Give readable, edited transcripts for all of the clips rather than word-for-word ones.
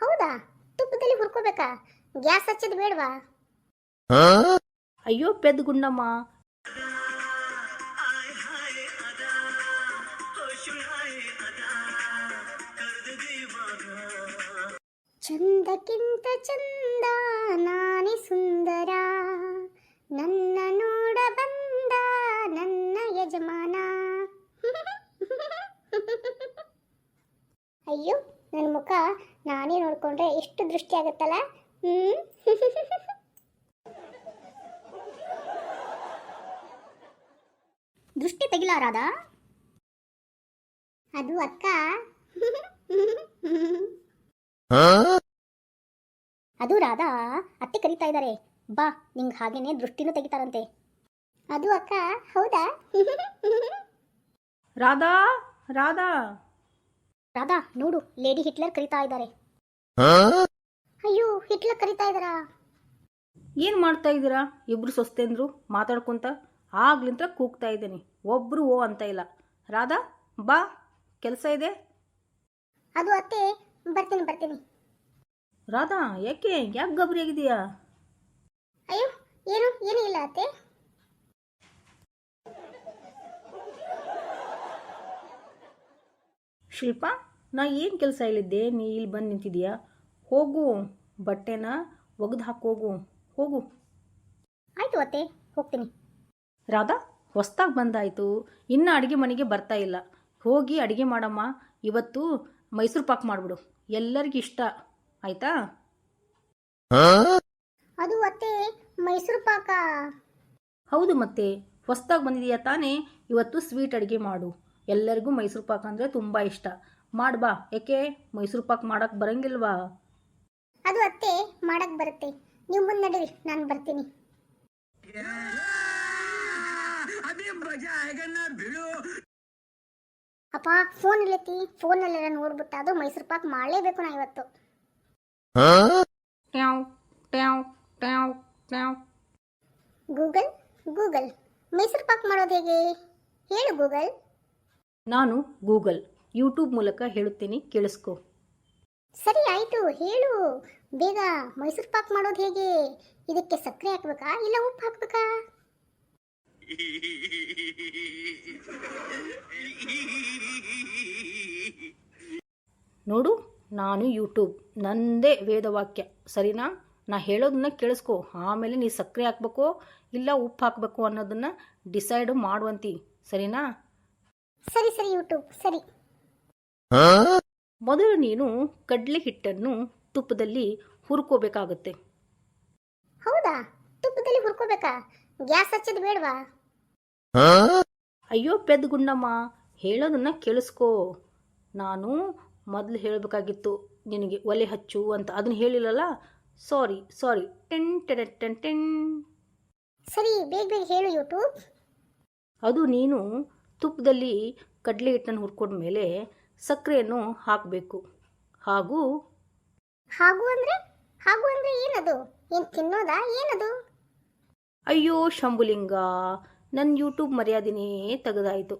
ಹೌದಾ, ತುಪ್ಪದಲ್ಲಿ ಹುರ್ಕೋಬೇಕಾ? ಗ್ಯಾಸ್ ಹಚ್ಚೋದು ಬೇಡವಾ? ಅಯ್ಯೋ ಪೆದ್ ಗುಂಡಮ್ಮ, ಚಂದಕ್ಕಿಂತ ಚಂದ ನಾನೇ ಸುಂದರ, ನನ್ನ ನೋಡ ಬಂದ ನನ್ನ ಯಜಮಾನ. ಅಯ್ಯೋ, ನನ್ನ ಮುಖ ನಾನೇ ನೋಡ್ಕೊಂಡ್ರೆ ಎಷ್ಟು ದೃಷ್ಟಿ ಆಗುತ್ತಲ್ಲ. ದೃಷ್ಟಿ ತೆಗಿಲಾರಾದ ಅದು ಅಕ್ಕ. ಅದು ರಾಧಾ, ಅತ್ತೆ ಕರೀತಾ ಇದ್ದಾರೆ, ಬಾ, ನಿಂಗೆ ಹಾಗೇನೆ ದೃಷ್ಟಿನೂ ತೆಗಿತಾರಂತೆ. ಅದು ಅಕ್ಕ. ಹೌದಾ? ರಾಧಾ ರಾಧಾ ರಾಧಾ ನೋಡು, ಲೇಡಿ ಹಿಟ್ಲರ್ ಕರೀತಾ ಇದ್ದಾರೆ. ಅಯ್ಯೋ, ಹಿಟ್ಲರ್ ಕರೀತಾ ಇದ್ದಾರಾ? ಏನು ಮಾಡ್ತಾ ಇದ್ದೀರಾ ಇಬ್ರು ಸೊಸ್ತೇಂದ್ರು ಮಾತಾಡ್ಕೊಂತ? ಆಗ್ಲಿಂತ ಕೂಗ್ತಾ ಇದ್ದೀನಿ, ಒಬ್ರು ಓ ಅಂತ ಇಲ್ಲ. ರಾಧಾ ಬಾ, ಕೆಲಸ ಇದೆ. ಅದು ಅತ್ತೆ, ಬರ್ತೀನಿ ಬರ್ತೀನಿ. ರಾಧಾ ಯಾಕೆ ಗಾಬರಿ ಆಗಿದೆಯಾ? ಅಯ್ಯೋ, ಏನೂ ಇಲ್ಲ ಅತ್ತೆ. ಶಿಲ್ಪಾ, ನಾ ಏನು ಕೆಲಸ ಹೇಳಿದ್ದೆ, ನೀ ಇಲ್ಲಿ ಬಂದು ನಿಂತಿದೀಯಾ? ಹೋಗು, ಬಟ್ಟೆನ ಒಗೆದು ಹಾಕೋಗು, ಹೋಗು. ಆಯ್ತು ಅತ್ತೆ, ಹೋಗ್ತೀನಿ. ರಾಧಾ, ಹೊಸ್ದಾಗಿ ಬಂದಾಯಿತು, ಇನ್ನು ಅಡುಗೆ ಮನೆಗೆ ಬರ್ತಾ ಇಲ್ಲ. ಹೋಗಿ ಅಡುಗೆ ಮಾಡಮ್ಮ. ಇವತ್ತು ಮೈಸೂರು ಪಾಕ್ ಮಾಡಿಬಿಡು, ಎಲ್ಲರಿಗೂ ಇಷ್ಟ, ಆಯ್ತಾ? ಅದು ಅತ್ತೆ, ಮೈಸೂರು ಪಾಕ? ಹೌದು, ಮತ್ತೆ ಹೊಸ್ದಾಗಿ ಬಂದಿದೆಯಾ ತಾನೇ, ಇವತ್ತು ಸ್ವೀಟ್ ಅಡುಗೆ ಮಾಡು. ಎಲ್ಲರಿಗೂ ಮೈಸೂರು ಪಾಕ್ ಅಂದರೆ ತುಂಬ ಇಷ್ಟ. ಮಾಡ್ಬಾ. ಯಾಕೆ ಮೈಸೂರು ಪಾಕ್ ಮಾಡೋಕ್ಕೆ ಬರಂಗಿಲ್ವಾ? ಅದು ಅತ್ತೆ, ಮಾಡಕ್ಕೆ ಬರುತ್ತೆ. ನೀವು ಮುಂದೆ ನಡೀರಿ, ನಾನು ಬರ್ತೀನಿ. ಅಪ್ಪ, ಫೋನ್ ಇಲ್ಲೈತಿ, ಫೋನಲ್ಲೆಲ್ಲ ನೋಡ್ಬಿಟ್ಟ, ಅದು ಮೈಸೂರು ಪಾಕ್ ಮಾಡಲೇಬೇಕು ನಾ ಇವತ್ತು. ಟ್ಯಾವ್ ಟ್ಯಾವ್ ಟ್ಯಾವ್ ಟ್ಯಾವ್. ಗೂಗಲ್ ಗೂಗಲ್, ಮೈಸೂರು ಪಾಕ್ ಮಾಡೋದು ಹೇಗೆ ಹೇಳು ಗೂಗಲ್. ನಾನು ಗೂಗಲ್ ಯೂಟ್ಯೂಬ್ ಮೂಲಕ ಹೇಳುತ್ತೀನಿ, ಕೇಳಿಸ್ಕೊ. ಸರಿ ಆಯಿತು, ಹೇಳು ಬೇಗ. ಮೈಸೂರು ಪಾಕ್ ಮಾಡೋದು ಹೇಗೆ? ಇದಕ್ಕೆ ಸಕ್ಕರೆ ಹಾಕ್ಬೇಕಾ ಇಲ್ಲ ಉಪ್ಪು ಹಾಕ್ಬೇಕಾ? ನೋಡು, ನಾನು ಯೂಟ್ಯೂಬ್, ನಂದೇ ವೇದವಾಕ್ಯ, ಸರಿನಾ? ನಾ ಹೇಳೋದನ್ನ ಕೇಳಿಸ್ಕೊ, ಆಮೇಲೆ ನೀ ಸಕ್ಕರೆ ಹಾಕ್ಬೇಕೋ ಇಲ್ಲ ಉಪ್ಪು ಹಾಕಬೇಕು ಅನ್ನೋದನ್ನು ಡಿಸೈಡ್ ಮಾಡುವಂತಿ, ಸರಿನಾ? ಸರಿ ಸರಿ ಯೂಟ್ಯೂಬ್, ಸರಿ. ಮೊದಲು ನೀನು ಕಡಲೆ ಹಿಟ್ಟನ್ನು ತುಪ್ಪದಲ್ಲಿ ಹುರ್ಕೋಬೇಕಾಗುತ್ತೆ. ಹೌದಾ, ತುಪ್ಪದಲ್ಲಿ ಹುರ್ಕೋಬೇಕಾ? ಗ್ಯಾಸ್ ಹಚ್ಚೋದು ಬೇಡವಾ? ಅಯ್ಯೋ ಪೆದ್ ಗುಂಡಮ್ಮ, ಹೇಳೋದನ್ನ ಕೇಳಿಸ್ಕೋ. ನಾನು ಮೊದಲು ಹೇಳಬೇಕಾಗಿತ್ತು ನಿನಗೆ ಒಲೆ ಹಚ್ಚು ಅಂತ, ಅದನ್ನ ಹೇಳಿಲ್ಲಲ್ಲ. Sorry sorry. ಟೆನ್ ಟೆನ್ ಟೆನ್ ಟೆನ್. ಸರಿ, ಬೇಗ ಬೇಗ ಹೇಳು ಯೂಟ್ಯೂಬ್. ಅದು ನೀನು ತುಪ್ಪದಲ್ಲಿ ಕಡಲೆ ಹಿಟ್ಟನ್ನು ಹುರ್ಕೊಂಡ್ಮೇಲೆ ಸಕ್ಕರೆಯನ್ನು ಹಾಕಬೇಕು. ಹಾಗೂ ಹಾಗೂ ಅಂದರೆ ಏನದು? ಏನು ತಿನ್ನೋದಾ ಏನದು? ಅಯ್ಯೋ ಶಂಭುಲಿಂಗ, ನನ್ನ ಯೂಟ್ಯೂಬ್ ಮರ್ಯಾದಿನೇ ತೆಗೆದಾಯಿತು.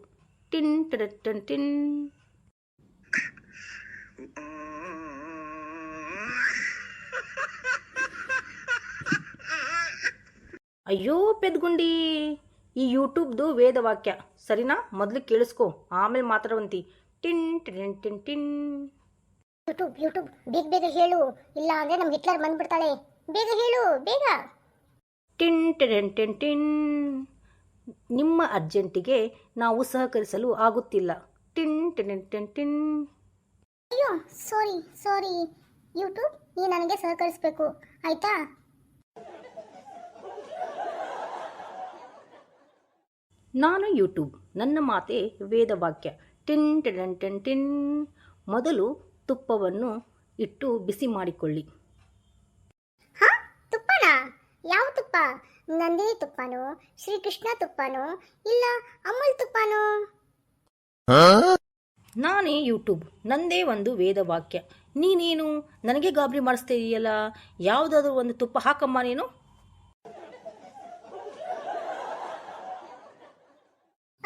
ಟಿನ್ ಟೆನ್ ಟೆನ್ ಟಿನ್. ಅಯ್ಯೋ ಪೆದ್ಗುಂಡಿ, ಈ ಯೂಟ್ಯೂಬ್ದು ವೇದವಾಕ್ಯ, ಸರಿನಾ? ಮೊದಲು ಕೇಳಿಸ್ಕೊ, ಆಮೇಲೆ ಮಾತಾಡುವಂತಿ. ಟಿನ್ ಟಿನ್ ಟಿನ್ ಟಿನ್. ಯೂಟ್ಯೂಬ್ ಬೇಗ ಬೇಗ ಹೇಳು, ಇಲ್ಲ ಅಂದರೆ ನಮ್ಮ ಹಿಟ್ಲರ್ ಬಂದ್ಬಿಡ್ತಾಳೆ. ಬೇಗ ಹೇಳು, ಬೇಗ. ಟಿನ್ ಟಿನ್ ಟಿನ್ ಟಿನ್. ನಿಮ್ಮ ಅರ್ಜೆಂಟಿಗೆ ನಾವು ಸಹಕರಿಸಲು ಆಗುತ್ತಿಲ್ಲ. ಟಿನ್ ಟಿನ್ ಟಿನ್ ಟಿನ್. ಅಯ್ಯೋ, ಸಾರಿ ಯೂಟ್ಯೂಬ್, ನೀ ನನಗೆ ಸಹಕರಿಸಬೇಕು, ಆಯ್ತಾ? ನಾನು ಯೂಟ್ಯೂಬ್, ನನ್ನ ಮಾತೆ ವೇದವಾಕ್ಯ. ಟಿನ್ ಟಿನ್ ಟಿನ್ ಟಿನ್. ಮೊದಲು ತುಪ್ಪವನ್ನು ಇಟ್ಟು ಬಿಸಿ ಮಾಡಿಕೊಳ್ಳಿ. ಹಾ, ತುಪ್ಪನಾ? ಯಾವ ತುಪ್ಪ? ನಂದಿನಿ ತುಪ್ಪನೋ, ಶ್ರೀಕೃಷ್ಣ ತುಪ್ಪನೋ, ಇಲ್ಲ ಅಮೂಲ್ ತುಪ್ಪನೋ? ನಾನೇ ಯೂಟ್ಯೂಬ್, ನಂದೇ ಒಂದು ವೇದವಾಕ್ಯ. ನೀನೇನು ನನಗೆ ಗಾಬರಿ ಮಾಡಿಸ್ತಾ ಇದೆಯಲ್ಲ? ಯಾವುದಾದ್ರೂ ಒಂದು ತುಪ್ಪ ಹಾಕಮ್ಮ ನೀನು.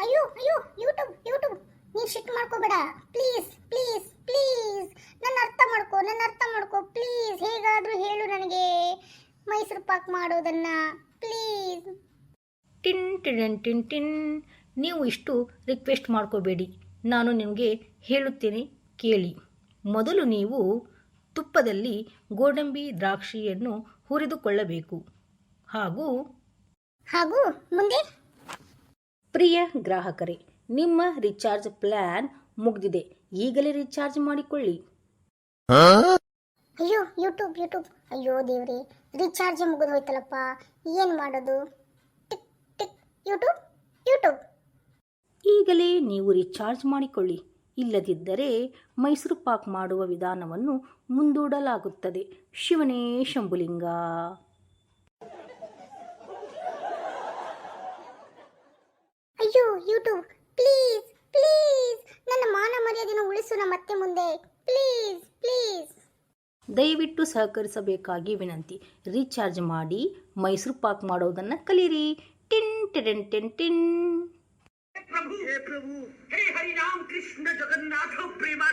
ಅಯ್ಯೋ ಯೂಟ್ಯೂಬ್, ನೀ ಶಿಟ್ ಮಾಡ್ಕೋಬೇಡ, ಪ್ಲೀಸ್. ನನ್ನ ಅರ್ಥ ಮಾಡ್ಕೋ ಮೈಸೂರು ಪಾಕ್ ಮಾಡೋದನ್ನ ಪ್ಲೀಸ್. ಟಿನ್ ಟಿನ್ ಟಿನ್ ಟಿನ್. ನೀವು ಇಷ್ಟು ರಿಕ್ವೆಸ್ಟ್ ಮಾಡ್ಕೋಬೇಡಿ, ನಾನು ನಿಮಗೆ ಹೇಳುತ್ತೇನೆ ಕೇಳಿ. ಮೊದಲು ನೀವು ತುಪ್ಪದಲ್ಲಿ ಗೋಡಂಬಿ ದ್ರಾಕ್ಷಿಯನ್ನು ಹುರಿದುಕೊಳ್ಳಬೇಕು. ಹಾಗೂ ಮುಂದೆ ಪ್ರಿಯ ಗ್ರಾಹಕರೇ, ನಿಮ್ಮ ರಿಚಾರ್ಜ್ ಪ್ಲ್ಯಾನ್ ಮುಗಿದಿದೆ, ಈಗಲೇ ರಿಚಾರ್ಜ್ ಮಾಡಿಕೊಳ್ಳಿ. ಅಯ್ಯೋ ಯೂಟ್ಯೂಬ್ ಅಯ್ಯೋ ದೇವ್ರೆ, ರಿಚಾರ್ಜ್ ಮುಗಿದು ಹೋಯ್ತಲ್ಲಪ್ಪ, ಏನು ಮಾಡೋದು? Tick tick YouTube. ಈಗಲೇ ನೀವು ರಿಚಾರ್ಜ್ ಮಾಡಿಕೊಳ್ಳಿ, ಇಲ್ಲದಿದ್ದರೆ ಮೈಸೂರು ಪಾಕ್ ಮಾಡುವ ವಿಧಾನವನ್ನು ಮುಂದೂಡಲಾಗುತ್ತದೆ. ಶಿವನೇ ಶಂಭುಲಿಂಗ. ಅಯ್ಯೋ ಯೂಟ್ಯೂಬ್, ಪ್ಲೀಸ್ ನನ್ನ ಮಾನ ಮರ್ಯಾದೆನ ಉಳಿಸು ಮತ್ತೆ ಮುಂದೆ, ಪ್ಲೀಸ್. ದಯವಿಟ್ಟು ಸಹಕರಿಸಬೇಕಾಗಿ ವಿನಂತಿ. ರೀಚಾರ್ಜ್ ಮಾಡಿ ಮೈಸೂರು ಪಾಕ್ ಮಾಡೋದನ್ನು ಕಲೀರಿ. ಟಿನ್ ಟಿನ್ ಟಿನ್ ಟಿನ್. हे प्रभु हे हरि राम कृष्ण जगन्नाथ प्रेमा